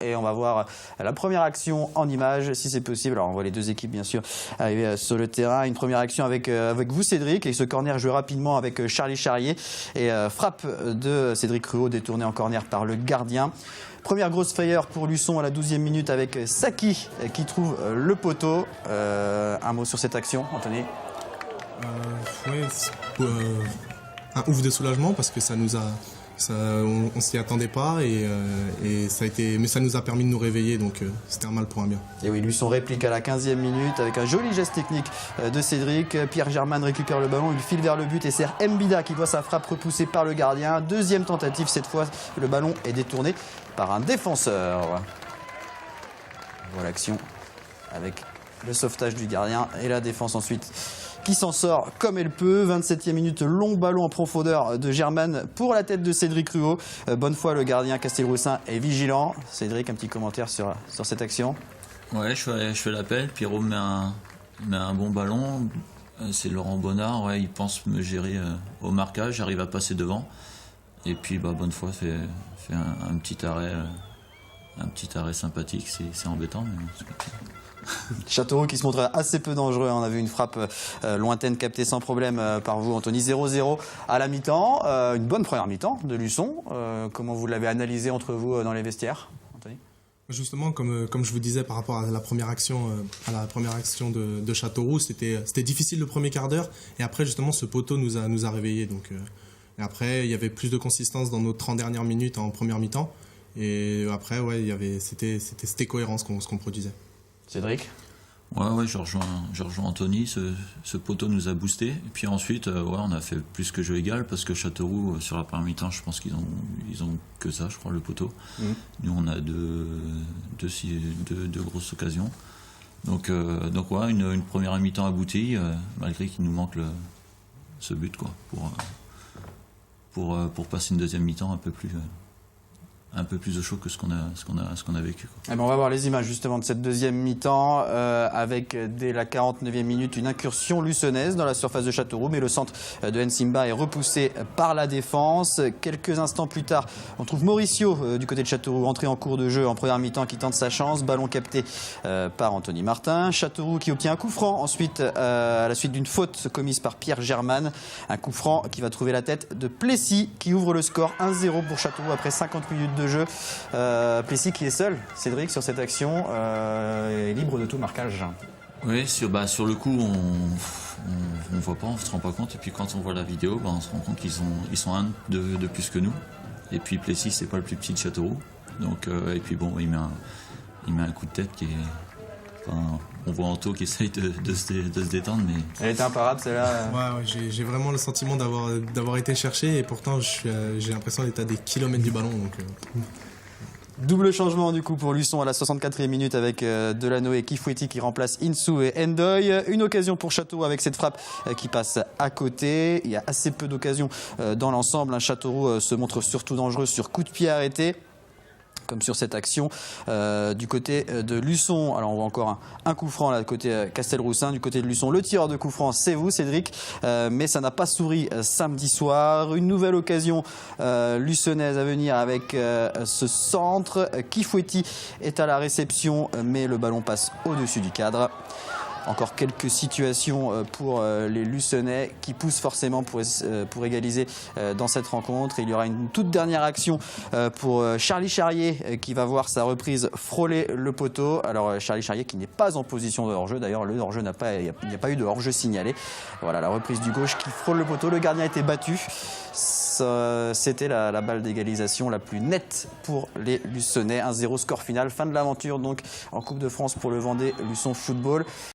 Et on va voir la première action en images, si c'est possible. Alors on voit les deux équipes bien sûr arriver sur le terrain. Une première action avec vous Cédric, et ce corner joué rapidement avec Charlie Charrier. Et frappe de Cédric Ruot détournée en corner par le gardien. Première grosse frayeur pour Luçon à la 12e minute avec Saki qui trouve le poteau. Un mot sur cette action, Anthony? Un ouf de soulagement parce que on s'y attendait pas et ça a été, mais ça nous a permis de nous réveiller, donc c'était un mal pour un bien. Et oui, Luçon réplique à la 15e minute avec un joli geste technique de Cédric. Pierre Germain récupère le ballon, il file vers le but et c'est Mbida qui voit sa frappe repoussée par le gardien. Deuxième tentative, cette fois le ballon est détourné par un défenseur. Voilà l'action avec le sauvetage du gardien et la défense ensuite qui s'en sort comme elle peut. 27e minute, long ballon en profondeur de Germain pour la tête de Cédric Ruot. Bonne foi, le gardien Castelroussin est vigilant. Cédric, un petit commentaire sur cette action? Ouais, je fais l'appel. Pierrot met un bon ballon. C'est Laurent Bonnard, ouais, il pense me gérer au marquage. J'arrive à passer devant. Et puis, bonne foi, fait un petit arrêt sympathique. C'est embêtant, mais c'est comme ça. Châteauroux qui se montre assez peu dangereux. On a vu une frappe lointaine captée sans problème par vous, Anthony. 0-0 à la mi-temps. Une bonne première mi-temps de Luçon. Comment vous l'avez analysé entre vous dans les vestiaires, Anthony? Justement, comme je vous disais par rapport à la première action, de Châteauroux, c'était difficile le premier quart d'heure. Et après, justement, ce poteau nous a réveillés. Donc, et après, il y avait plus de consistance dans nos 30 dernières minutes en première mi-temps. Et après, ouais, c'était cohérent ce qu'on produisait. Cédric? Ouais, je rejoins Anthony. Ce poteau nous a boosté. Et puis ensuite, on a fait plus que jeu égal parce que Châteauroux, sur la première mi-temps, je pense qu'ils ont que ça, je crois, le poteau. Nous, on a deux grosses occasions. Donc ouais, une première mi-temps aboutie, malgré qu'il nous manque ce but, quoi, pour passer une deuxième mi-temps un peu plus au chaud que ce qu'on a vécu, quoi. Eh ben, on va voir les images justement de cette deuxième mi-temps avec dès la 49e minute une incursion luçonnaise dans la surface de Châteauroux, mais le centre de Nsimba est repoussé par la défense. Quelques instants plus tard, on trouve Mauricio du côté de Châteauroux entré en cours de jeu en première mi-temps qui tente sa chance. Ballon capté par Anthony Martin. Châteauroux qui obtient un coup franc ensuite à la suite d'une faute commise par Pierre Germain. Un coup franc qui va trouver la tête de Plessis qui ouvre le score 1-0 pour Châteauroux après 50 minutes de jeu. Plessis qui est seul, Cédric, sur cette action, est libre de tout marquage. Oui, sur le coup, on voit pas, on se rend pas compte. Et puis quand on voit la vidéo, on se rend compte qu'ils sont un de plus que nous. Et puis Plessis, c'est pas le plus petit de Châteauroux. Donc, et puis bon, il met un coup de tête qui est... on voit Anto qui essaye de se détendre, mais... Elle était imparable, celle-là. Ouais, j'ai vraiment le sentiment d'avoir été cherché et pourtant j'ai l'impression d'être à des kilomètres du ballon. Donc, Double changement du coup pour Luçon à la 64e minute avec Delano et Kifoueti qui remplacent Insou et Ndoye. Une occasion pour Châteauroux avec cette frappe qui passe à côté. Il y a assez peu d'occasions dans l'ensemble. Châteauroux se montre surtout dangereux sur coup de pied arrêté, comme sur cette action du côté de Luçon. Alors on voit encore un coup franc là, côté Castelroussin. Du côté de Luçon, le tireur de coup franc, c'est vous, Cédric. Mais ça n'a pas souri samedi soir. Une nouvelle occasion luçonnaise à venir avec ce centre. Kifoueti est à la réception, mais le ballon passe au-dessus du cadre. Encore quelques situations pour les Luçonnais qui poussent forcément pour égaliser dans cette rencontre. Il y aura une toute dernière action pour Charlie Charrier qui va voir sa reprise frôler le poteau. Alors Charlie Charrier qui n'est pas en position de hors-jeu. D'ailleurs, le hors-jeu il n'y a pas eu de hors-jeu signalé. Voilà la reprise du gauche qui frôle le poteau. Le gardien a été battu. C'était la balle d'égalisation la plus nette pour les Luçonnais. 1-0 score final. Fin de l'aventure donc en Coupe de France pour le Vendée Luçon Football.